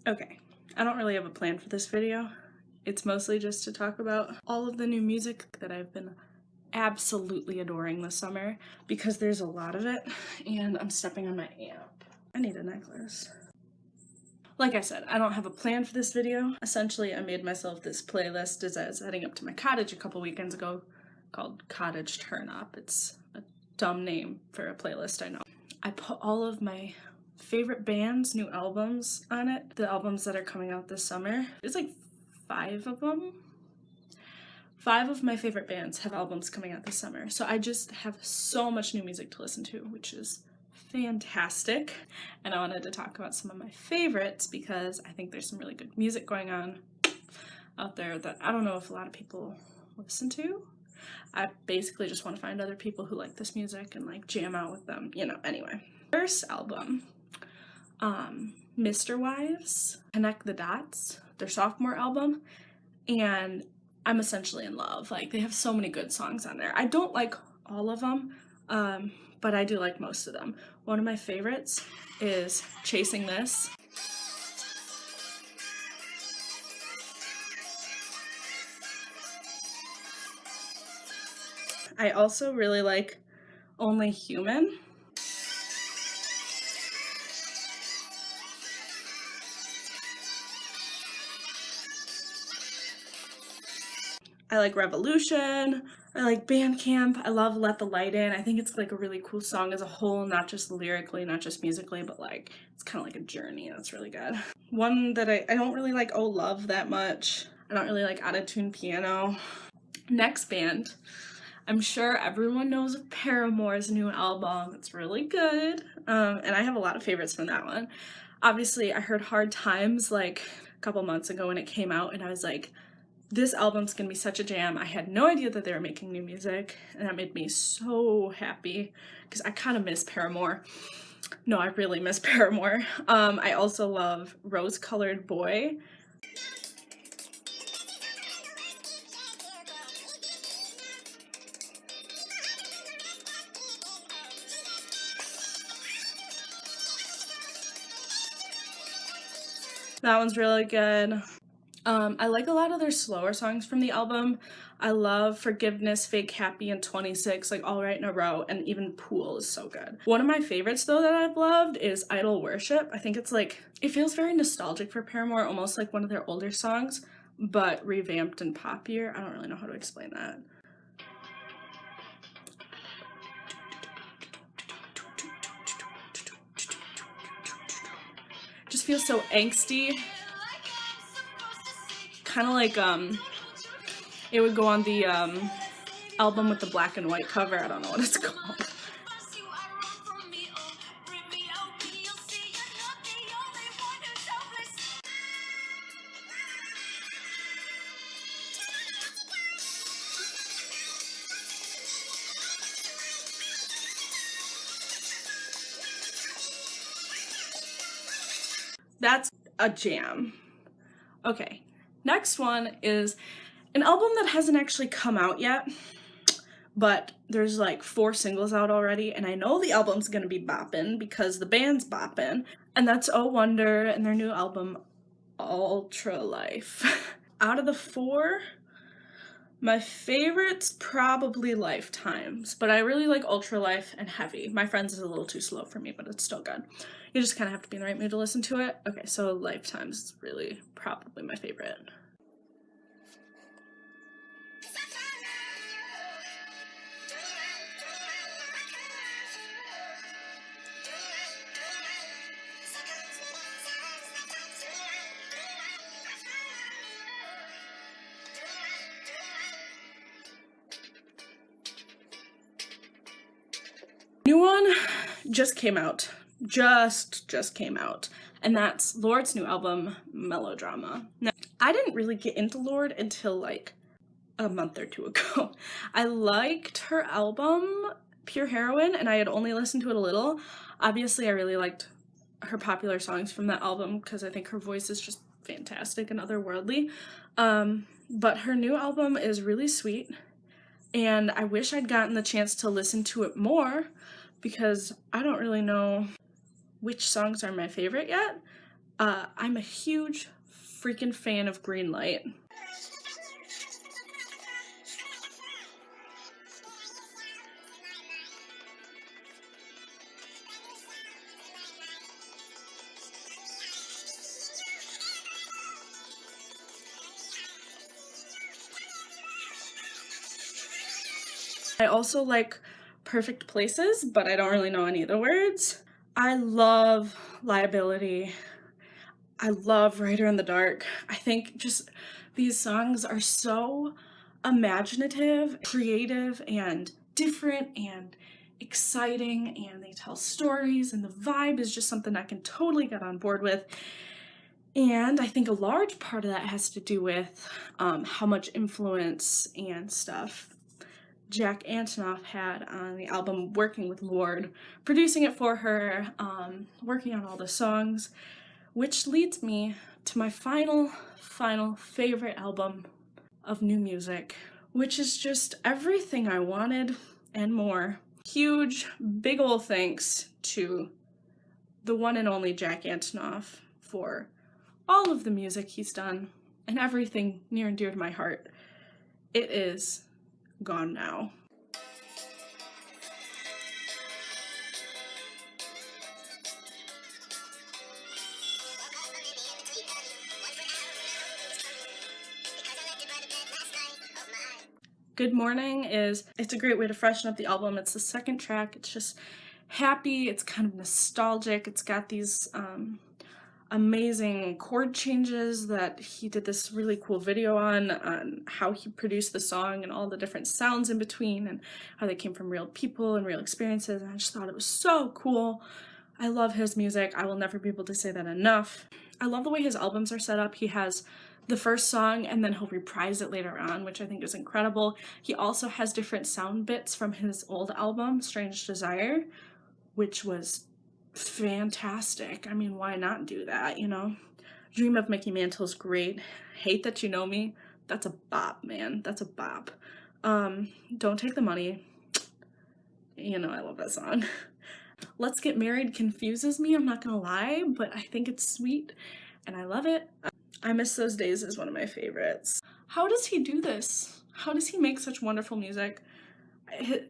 Okay, I don't really have a plan for this video. It's mostly just to talk about all of the new music that I've been absolutely adoring this summer because there's a lot of it and I'm stepping on my amp. I need a necklace. Like I said, I don't have a plan for this video. Essentially, I made myself this playlist as I was heading up to my cottage a couple weekends ago called Cottage Turn Up. It's a dumb name for a playlist, I know. I put all of my favorite bands' new albums on it, the albums that are coming out this summer. There's like 5 of them. 5 of my favorite bands have albums coming out this summer, so I just have so much new music to listen to, which is fantastic. And I wanted to talk about some of my favorites because I think there's some really good music going on out there that I don't know if a lot of people listen to. I basically just want to find other people who like this music and like jam out with them, you know. Anyway, first album, Mr. Wives, Connect the Dots, their sophomore album, and I'm essentially in love. Like, they have so many good songs on there. I don't like all of them, but I do like most of them. One of my favorites is Chasing This. I also really like Only Human. I like Revolution. I like Bandcamp. I love Let the Light In. I think it's like a really cool song as a whole, not just lyrically, not just musically, but like it's kind of like a journey. That's really good. One that I don't really like Oh Love that much. I don't really like Out-of-Tune Piano. Next band. I'm sure everyone knows of Paramore's new album. It's really good. And I have a lot of favorites from that one. Obviously, I heard Hard Times like a couple months ago when it came out, and I was like, this album's gonna be such a jam. I had no idea that they were making new music, and that made me so happy because I kind of miss Paramore. No, I really miss Paramore. I also love Rose Colored Boy. That one's really good. I like a lot of their slower songs from the album. I love Forgiveness, Fake Happy, and 26, like all right in a row, and even Pool is so good. One of my favorites though that I've loved is Idol Worship. I think it's like, it feels very nostalgic for Paramore, almost like one of their older songs, but revamped and poppier. I don't really know how to explain that. Just feels so angsty. Kind of like it would go on the album with the black and white cover. I don't know what it's called. That's a jam. Okay, next one is an album that hasn't actually come out yet, but there's like 4 singles out already, and I know the album's gonna be boppin' because the band's boppin', and that's Oh Wonder and their new album, Ultra Life. Out of the 4, my favorite's probably Lifetimes, but I really like Ultra Life and Heavy. My Friends is a little too slow for me, but it's still good. You just kind of have to be in the right mood to listen to it. Okay, so Lifetimes is really probably my favorite. New one just came out. Just came out. And that's Lord's new album, Melodrama. Now, I didn't really get into Lorde until like a month or 2 ago. I liked her album, Pure Heroine, and I had only listened to it a little. Obviously, I really liked her popular songs from that album because I think her voice is just fantastic and otherworldly. But her new album is really sweet, and I wish I'd gotten the chance to listen to it more because I don't really know which songs are my favorite yet. I'm a huge freaking fan of Green Light. I also like Perfect Places, but I don't really know any of the words. I love Liability. I love Writer in the Dark. I think just these songs are so imaginative, creative, and different and exciting, and they tell stories, and the vibe is just something I can totally get on board with. And I think a large part of that has to do with how much influence and stuff Jack Antonoff had on the album, working with Lorde, producing it for her, working on all the songs, which leads me to my final favorite album of new music, which is just everything I wanted and more. Huge, big ol' thanks to the one and only Jack Antonoff for all of the music he's done and everything near and dear to my heart. It is Gone Now. Good Morning it's a great way to freshen up the album. It's the second track. It's just happy, it's kind of nostalgic, it's got these amazing chord changes that he did this really cool video on how he produced the song and all the different sounds in between and how they came from real people and real experiences, and I just thought it was so cool. I love his music. I will never be able to say that enough. I love the way his albums are set up. He has the first song and then he'll reprise it later on, which I think is incredible. He also has different sound bits from his old album, Strange Desire, which was fantastic. I mean, why not do that, you know? Dream of Mickey Mantle's great. Hate That You Know Me, that's a bop, man. That's a bop. Don't Take the Money. You know, I love that song. Let's Get Married confuses me, I'm not gonna lie, but I think it's sweet and I love it. I Miss Those Days is one of my favorites. How does he do this? How does he make such wonderful music?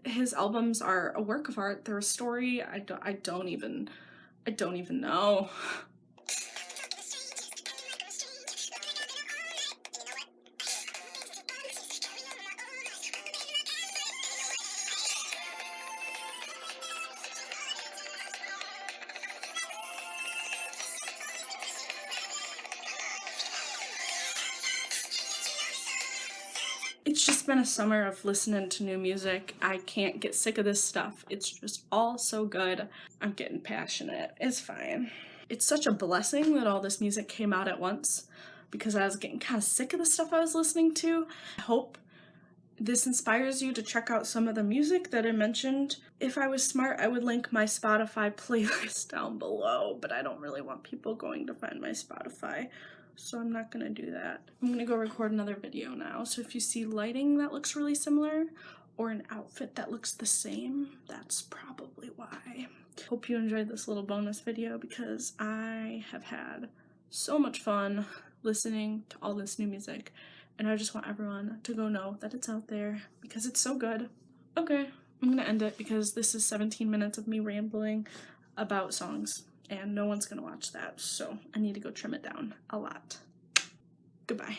His albums are a work of art. They're a story. I don't even know. It's just been a summer of listening to new music. I can't get sick of this stuff. It's just all so good. I'm getting passionate. It's fine. It's such a blessing that all this music came out at once because I was getting kind of sick of the stuff I was listening to. I hope this inspires you to check out some of the music that I mentioned. If I was smart, I would link my Spotify playlist down below, but I don't really want people going to find my Spotify, so I'm not gonna do that. I'm gonna go record another video now, so if you see lighting that looks really similar or an outfit that looks the same, that's probably why. Hope you enjoyed this little bonus video because I have had so much fun listening to all this new music, and I just want everyone to go know that it's out there because it's so good. Okay, I'm gonna end it because this is 17 minutes of me rambling about songs and no one's gonna watch that, so I need to go trim it down a lot. Goodbye.